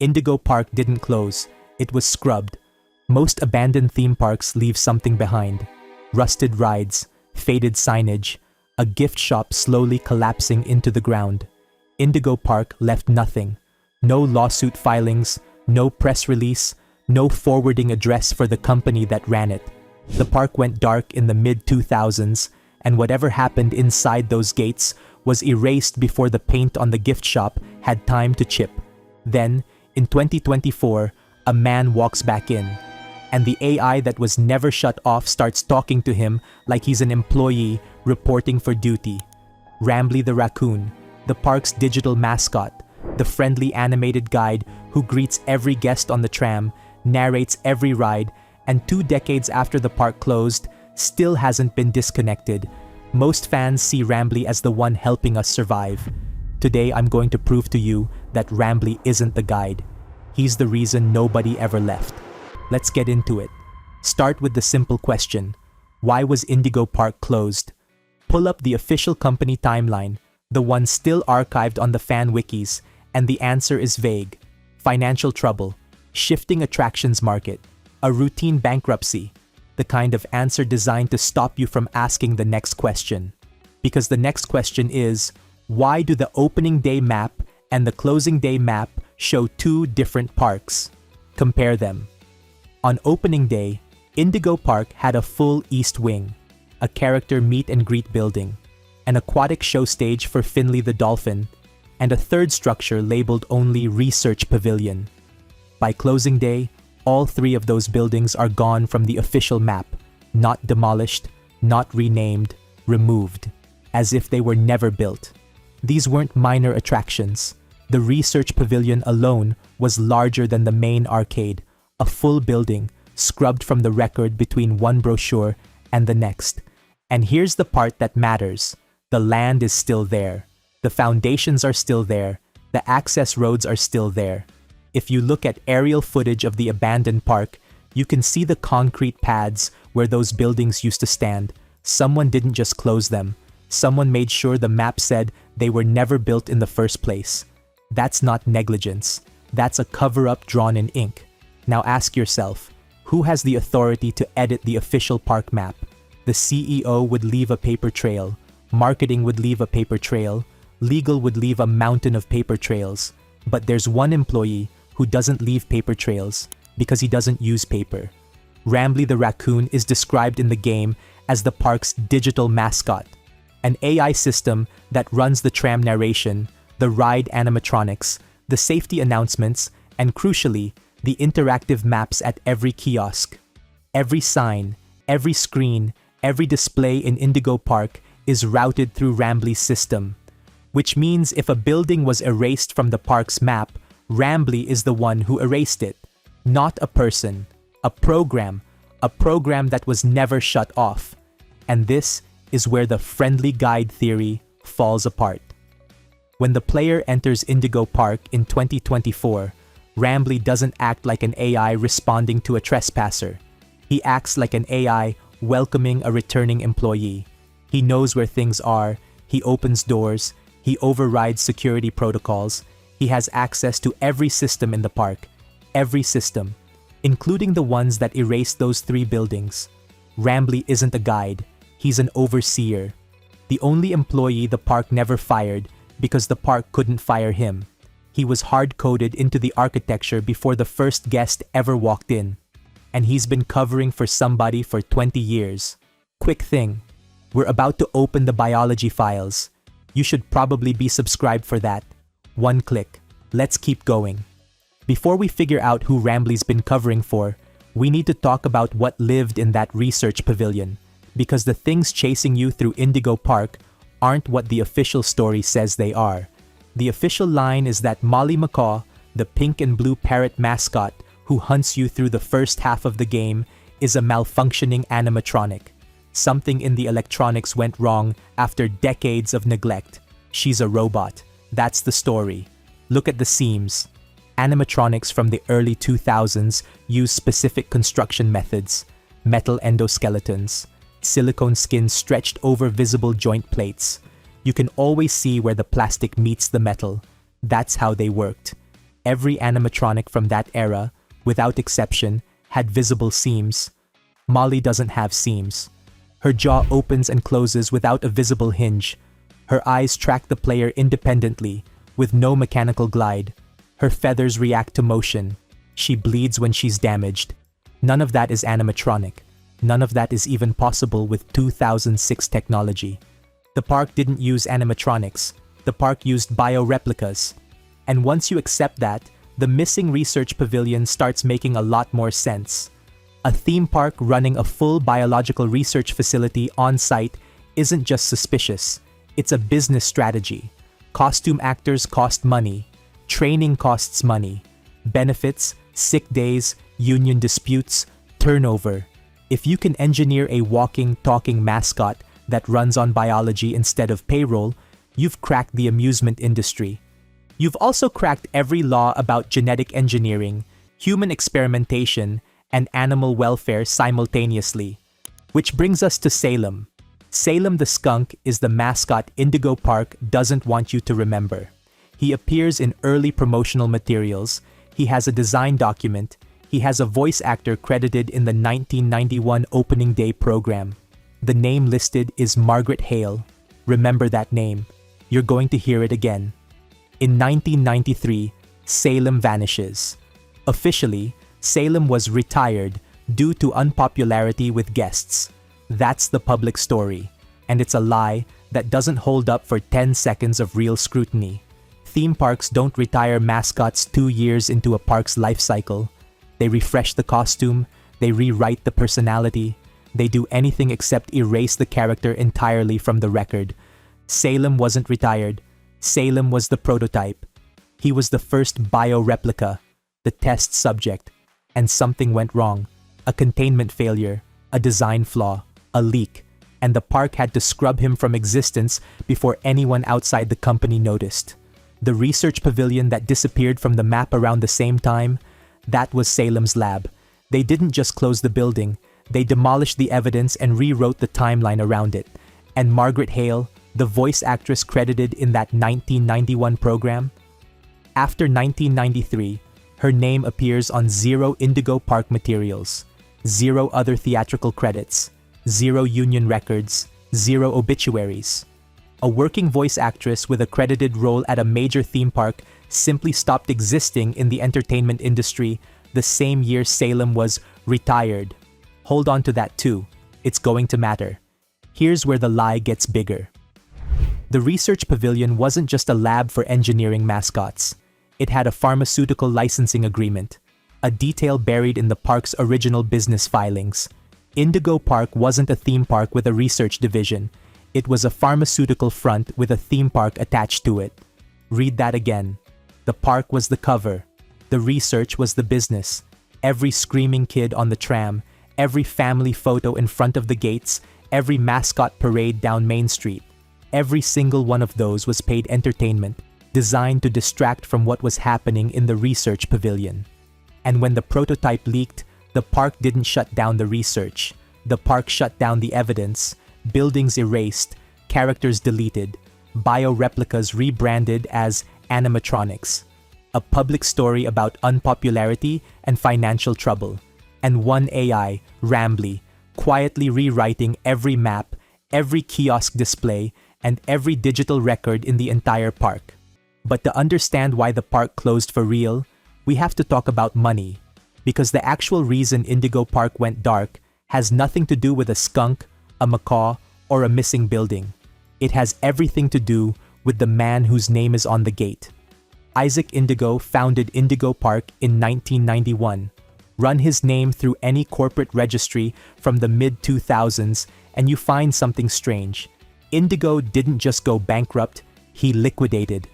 Indigo Park didn't close, it was scrubbed. Most abandoned theme parks leave something behind. Rusted rides, faded signage, a gift shop slowly collapsing into the ground. Indigo Park left nothing. No lawsuit filings, no press release, no forwarding address for the company that ran it. The park went dark in the mid-2000s, and whatever happened inside those gates was erased before the paint on the gift shop had time to chip. Then, in 2024, a man walks back in, and the AI that was never shut off starts talking to him like he's an employee reporting for duty. Rambly the raccoon, the park's digital mascot, the friendly animated guide who greets every guest on the tram, narrates every ride, and 2 decades after the park closed, still hasn't been disconnected. Most fans see Rambly as the one helping us survive. Today I'm going to prove to you that Rambly isn't the guide. He's the reason nobody ever left. Let's get into it. Start with the simple question. Why was Indigo Park closed? Pull up the official company timeline, the one still archived on the fan wikis, and the answer is vague. Financial trouble, shifting attractions market, a routine bankruptcy, the kind of answer designed to stop you from asking the next question. Because the next question is, why do the opening day map and the closing day map show 2 different parks? Compare them. On opening day, Indigo Park had a full east wing, a character meet and greet building, an aquatic show stage for Finley the dolphin, and a third structure labeled only Research Pavilion. By closing day, all 3 of those buildings are gone from the official map, not demolished, not renamed, removed, as if they were never built. These weren't minor attractions. The Research Pavilion alone was larger than the main arcade, a full building, scrubbed from the record between one brochure and the next. And here's the part that matters. The land is still there. The foundations are still there. The access roads are still there. If you look at aerial footage of the abandoned park, you can see the concrete pads where those buildings used to stand. Someone didn't just close them. Someone made sure the map said they were never built in the first place. That's not negligence. That's a cover-up drawn in ink. Now ask yourself, who has the authority to edit the official park map? The CEO would leave a paper trail. Marketing would leave a paper trail. Legal would leave a mountain of paper trails. But there's one employee who doesn't leave paper trails because he doesn't use paper. Rambly the raccoon is described in the game as the park's digital mascot, an AI system that runs the tram narration, the ride animatronics, the safety announcements, and crucially, the interactive maps at every kiosk. Every sign, every screen, every display in Indigo Park is routed through Rambly's system, which means if a building was erased from the park's map, Rambly is the one who erased it. Not a person, a program that was never shut off. And this is where the friendly guide theory falls apart. When the player enters Indigo Park in 2024, Rambly doesn't act like an AI responding to a trespasser. He acts like an AI welcoming a returning employee. He knows where things are, he opens doors, he overrides security protocols, he has access to every system in the park. Every system, including the ones that erased those 3 buildings. Rambly isn't a guide, he's an overseer. The only employee the park never fired because the park couldn't fire him. He was hard-coded into the architecture before the first guest ever walked in. And he's been covering for somebody for 20 years. Quick thing, we're about to open the biology files. You should probably be subscribed for that. 1 click. Let's keep going. Before we figure out who Rambly's been covering for, we need to talk about what lived in that research pavilion, because the things chasing you through Indigo Park aren't what the official story says they are. The official line is that Molly Macaw, the pink and blue parrot mascot who hunts you through the first half of the game, is a malfunctioning animatronic. Something in the electronics went wrong after decades of neglect. She's a robot. That's the story. Look at the seams. Animatronics from the early 2000s use specific construction methods, metal endoskeletons, silicone skin stretched over visible joint plates. You can always see where the plastic meets the metal. That's how they worked. Every animatronic from that era, without exception, had visible seams. Molly doesn't have seams. Her jaw opens and closes without a visible hinge. Her eyes track the player independently, with no mechanical glide. Her feathers react to motion. She bleeds when she's damaged. None of that is animatronic. None of that is even possible with 2006 technology. The park didn't use animatronics. The park used bioreplicas. And once you accept that, the missing research pavilion starts making a lot more sense. A theme park running a full biological research facility on site isn't just suspicious. It's a business strategy. Costume actors cost money. Training costs money. Benefits, sick days, union disputes, turnover. If you can engineer a walking, talking mascot that runs on biology instead of payroll, you've cracked the amusement industry. You've also cracked every law about genetic engineering, human experimentation, and animal welfare simultaneously. Which brings us to Salem. Salem the skunk is the mascot Indigo Park doesn't want you to remember. He appears in early promotional materials. He has a design document. He has a voice actor credited in the 1991 opening day program. The name listed is Margaret Hale. Remember that name. You're going to hear it again. In 1993, Salem vanishes. Officially, Salem was retired due to unpopularity with guests. That's the public story, and it's a lie that doesn't hold up for 10 seconds of real scrutiny. Theme parks don't retire mascots 2 years into a park's life cycle. They refresh the costume, they rewrite the personality, they do anything except erase the character entirely from the record. Salem wasn't retired. Salem was the prototype. He was the first bioreplica, the test subject. And something went wrong. A containment failure, a design flaw, a leak, and the park had to scrub him from existence before anyone outside the company noticed. The research pavilion that disappeared from the map around the same time, that was Salem's lab. They didn't just close the building, they demolished the evidence and rewrote the timeline around it. And Margaret Hale, the voice actress credited in that 1991 program? After 1993, her name appears on 0 Indigo Park materials, 0 other theatrical credits, 0 union records, 0 obituaries. A working voice actress with a credited role at a major theme park simply stopped existing in the entertainment industry the same year Salem was retired. Hold on to that too. It's going to matter. Here's where the lie gets bigger. The research pavilion wasn't just a lab for engineering mascots. It had a pharmaceutical licensing agreement, a detail buried in the park's original business filings. Indigo Park wasn't a theme park with a research division. It was a pharmaceutical front with a theme park attached to it. Read that again. The park was the cover. The research was the business. Every screaming kid on the tram, every family photo in front of the gates, every mascot parade down Main Street. Every single one of those was paid entertainment, designed to distract from what was happening in the research pavilion. And when the prototype leaked, the park didn't shut down the research. The park shut down the evidence, buildings erased, characters deleted, bioreplicas rebranded as animatronics. A public story about unpopularity and financial trouble. And one AI, Rambly, quietly rewriting every map, every kiosk display, and every digital record in the entire park. But to understand why the park closed for real, we have to talk about money. Because the actual reason Indigo Park went dark has nothing to do with a skunk, a macaw, or a missing building. It has everything to do with the man whose name is on the gate. Isaac Indigo founded Indigo Park in 1991. Run his name through any corporate registry from the mid-2000s and you find something strange. Indigo didn't just go bankrupt, he liquidated.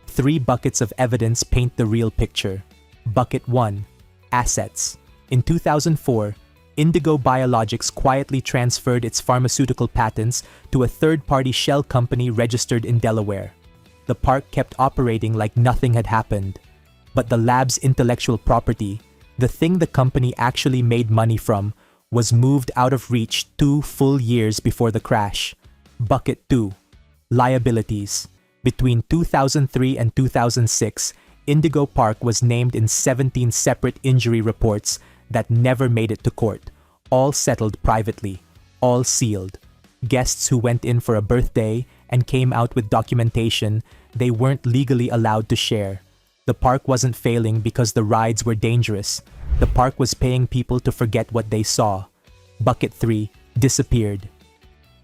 3 buckets of evidence paint the real picture. Bucket 1. Assets. In 2004, Indigo Biologics quietly transferred its pharmaceutical patents to a third-party shell company registered in Delaware. The park kept operating like nothing had happened. But the lab's intellectual property, the thing the company actually made money from, was moved out of reach 2 full years before the crash. Bucket 2. Liabilities. Between 2003 and 2006, Indigo Park was named in 17 separate injury reports that never made it to court, all settled privately, all sealed. Guests who went in for a birthday and came out with documentation they weren't legally allowed to share. The park wasn't failing because the rides were dangerous. The park was paying people to forget what they saw. Bucket 3 disappeared.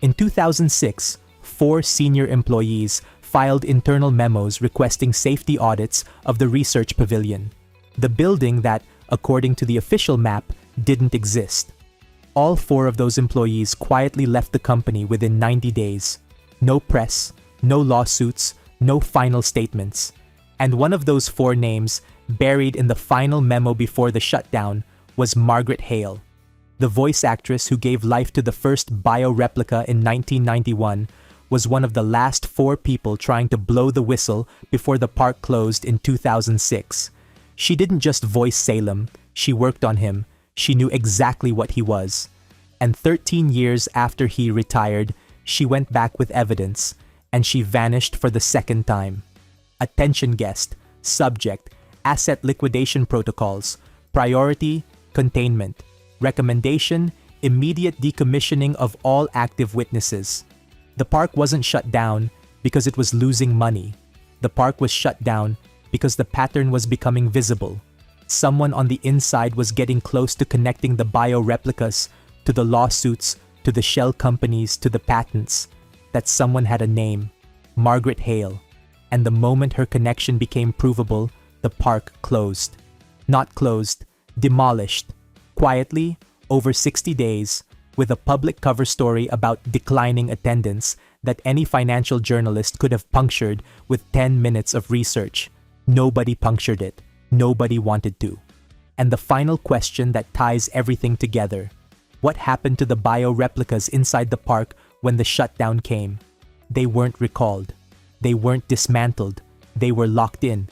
In 2006, 4 senior employees filed internal memos requesting safety audits of the research pavilion, the building that, according to the official map, didn't exist. All 4 of those employees quietly left the company within 90 days. No press, no lawsuits, no final statements. And one of those 4 names, buried in the final memo before the shutdown, was Margaret Hale. The voice actress who gave life to the first bioreplica in 1991 was one of the last 4 people trying to blow the whistle before the park closed in 2006. She didn't just voice Salem, she worked on him. She knew exactly what he was. And 13 years after he retired, she went back with evidence, and she vanished for the second time. Attention guest, subject, asset liquidation protocols, priority, containment, recommendation, immediate decommissioning of all active witnesses. The park wasn't shut down because it was losing money. The park was shut down because the pattern was becoming visible. Someone on the inside was getting close to connecting the bioreplicas to the lawsuits, to the shell companies, to the patents. That someone had a name, Margaret Hale. And the moment her connection became provable, the park closed. Not closed, demolished. Quietly, over 60 days, with a public cover story about declining attendance that any financial journalist could have punctured with 10 minutes of research. Nobody punctured it. Nobody wanted to. And the final question that ties everything together. What happened to the bioreplicas inside the park when the shutdown came? They weren't recalled. They weren't dismantled. They were locked in.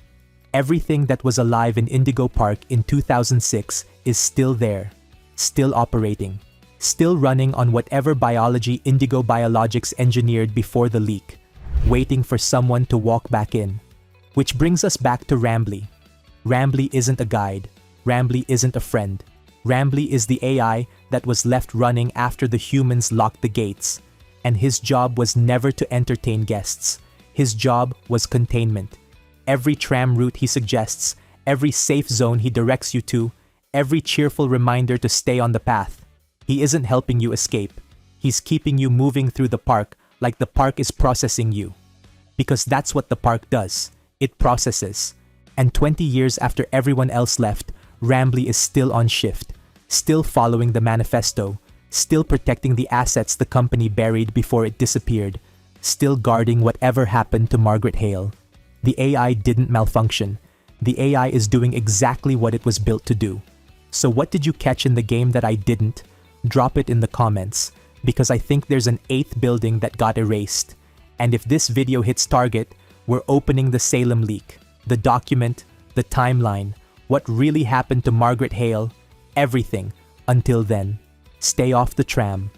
Everything that was alive in Indigo Park in 2006 is still there, still operating, still running on whatever biology Indigo Biologics engineered before the leak, waiting for someone to walk back in. Which brings us back to Rambly. Rambly isn't a guide. Rambly isn't a friend. Rambly is the AI that was left running after the humans locked the gates. And his job was never to entertain guests. His job was containment. Every tram route he suggests, every safe zone he directs you to, every cheerful reminder to stay on the path. He isn't helping you escape. He's keeping you moving through the park like the park is processing you. Because that's what the park does. It processes. And 20 years after everyone else left, Rambly is still on shift, still following the manifesto, still protecting the assets the company buried before it disappeared, still guarding whatever happened to Margaret Hale. The AI didn't malfunction. The AI is doing exactly what it was built to do. So what did you catch in the game that I didn't? Drop it in the comments, because I think there's an 8th building that got erased. And if this video hits target, we're opening the Salem leak, the document, the timeline, what really happened to Margaret Hale, everything. Until then, stay off the tram.